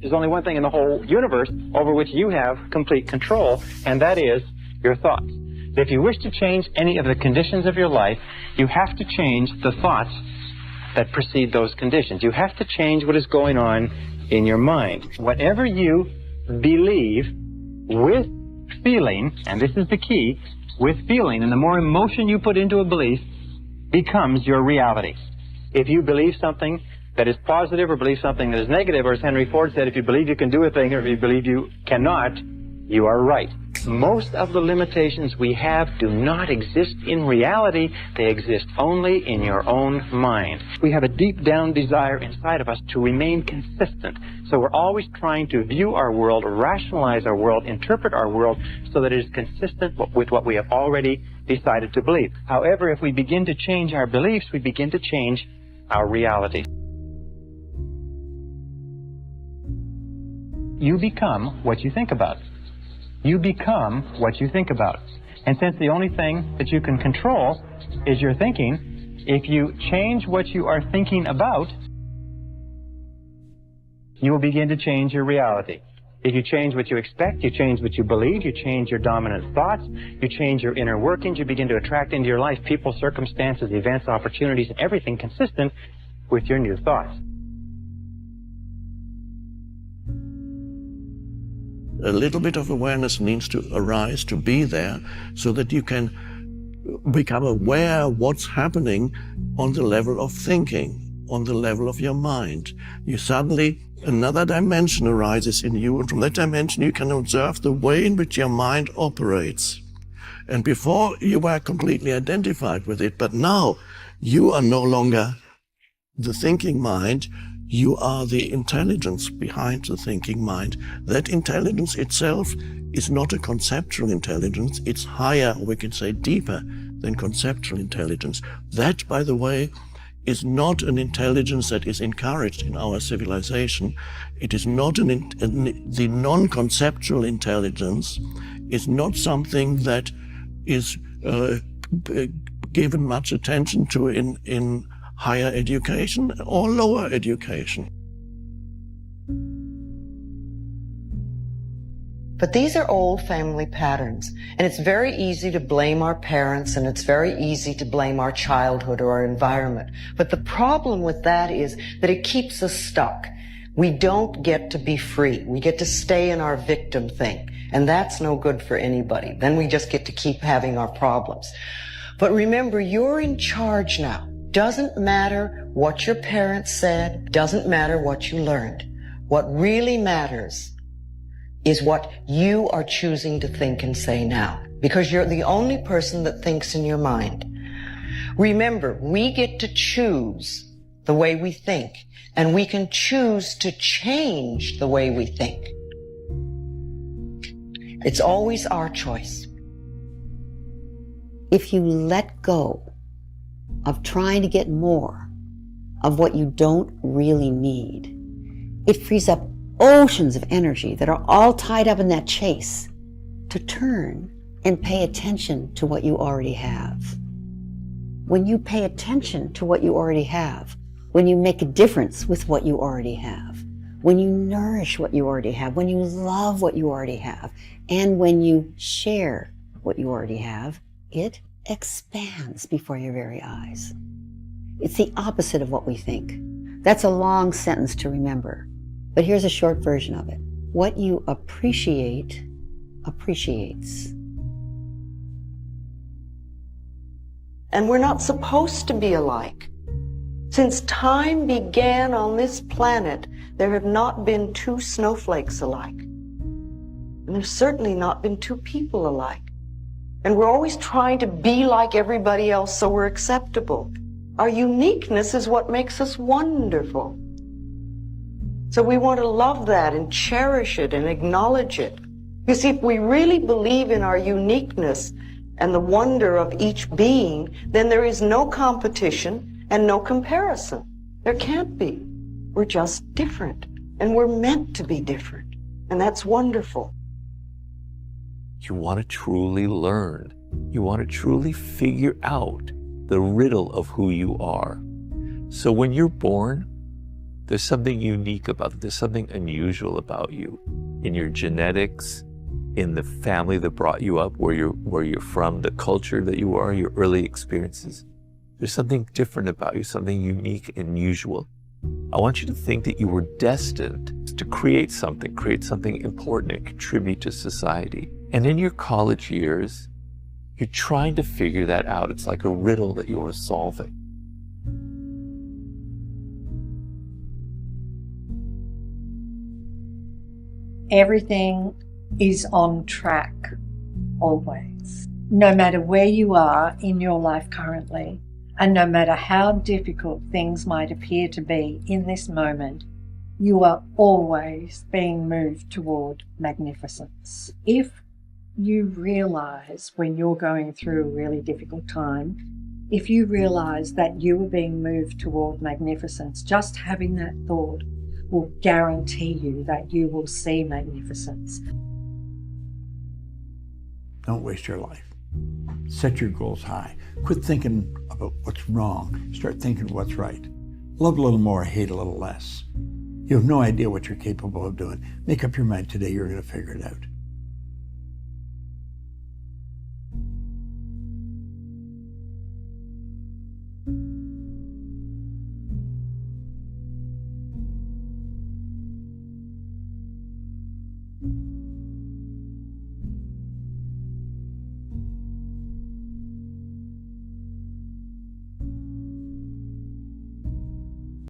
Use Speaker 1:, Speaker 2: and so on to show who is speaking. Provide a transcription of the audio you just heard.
Speaker 1: There's only one thing in the whole universe over which you have complete control, and that is your thoughts. If you wish to change any of the conditions of your life, you have to change the thoughts that precede those conditions. You have to change what is going on in your mind. Whatever you believe with feeling, and this is the key, with feeling, and the more emotion you put into a belief, becomes your reality. If you believe something that is positive or believe something that is negative, or as Henry Ford said, if you believe you can do a thing or if you believe you cannot, you are right. Most of the limitations we have do not exist in reality. They exist only in your own mind. We have a deep down desire inside of us to remain consistent. So we're always trying to view our world, rationalize our world, interpret our world so that it is consistent with what we have already decided to believe. However, if we begin to change our beliefs, we begin to change our reality. You become what you think about. You become what you think about. And since the only thing that you can control is your thinking, if you change what you are thinking about, you will begin to change your reality. If you change what you expect, you change what you believe, you change your dominant thoughts, you change your inner workings, you begin to attract into your life people, circumstances, events, opportunities, and everything consistent with your new thoughts.
Speaker 2: A little bit of awareness needs to arise, to be there, so that you can become aware of what's happening on the level of thinking, on the level of your mind. You suddenly, another dimension arises in you, and from that dimension you can observe the way in which your mind operates. And before you were completely identified with it, but now you are no longer the thinking mind. You are the intelligence behind the thinking mind. That intelligence itself is not a conceptual intelligence. It's higher, or we can say deeper than conceptual intelligence. That, by the way, is not an intelligence that is encouraged in our civilization. It is not the non-conceptual intelligence is not something that is given much attention to in higher education or lower education.
Speaker 3: But these are old family patterns, and it's very easy to blame our parents, and it's very easy to blame our childhood or our environment. But the problem with that is that it keeps us stuck. We don't get to be free. We get to stay in our victim thing, and that's no good for anybody. Then we just get to keep having our problems. But remember, you're in charge now. Doesn't matter what your parents said, doesn't matter what you learned. What really matters is what you are choosing to think and say now, because you're the only person that thinks in your mind. Remember, we get to choose the way we think, and we can choose to change the way we think. It's always our choice.
Speaker 4: If you let go of trying to get more of what you don't really need, it frees up oceans of energy that are all tied up in that chase to turn and pay attention to what you already have. When you pay attention to what you already have, when you make a difference with what you already have, when you nourish what you already have, when you love what you already have, and when you share what you already have, it expands before your very eyes. It's the opposite of what we think. That's a long sentence to remember, but here's a short version of it. What you appreciate, appreciates.
Speaker 3: And we're not supposed to be alike. Since time began on this planet, there have not been two snowflakes alike. And there's certainly not been two people alike. And we're always trying to be like everybody else so we're acceptable. Our uniqueness is what makes us wonderful. So we want to love that and cherish it and acknowledge it. You see, if we really believe in our uniqueness and the wonder of each being, then there is no competition and no comparison. There can't be. We're just different, and we're meant to be different, and that's wonderful.
Speaker 5: You want to truly learn. You want to truly figure out the riddle of who you are. So when you're born, There's something unique about it. There's something unusual about you in your genetics, in the family that brought you up, where you're from, the culture that you are, your early experiences. There's something different about you, something unique and unusual. I want you to think that you were destined to create something important and contribute to society. And in your college years, you're trying to figure that out. It's like a riddle that you are solving.
Speaker 6: Everything is on track, always. No matter where you are in your life currently, and no matter how difficult things might appear to be in this moment, you are always being moved toward magnificence. If you realize when you're going through a really difficult time, if you realize that you are being moved toward magnificence, just having that thought will guarantee you that you will see magnificence.
Speaker 7: Don't waste your life. Set your goals high. Quit thinking about what's wrong. Start thinking what's right. Love a little more, hate a little less. You have no idea what you're capable of doing. Make up your mind today, you're going to figure it out.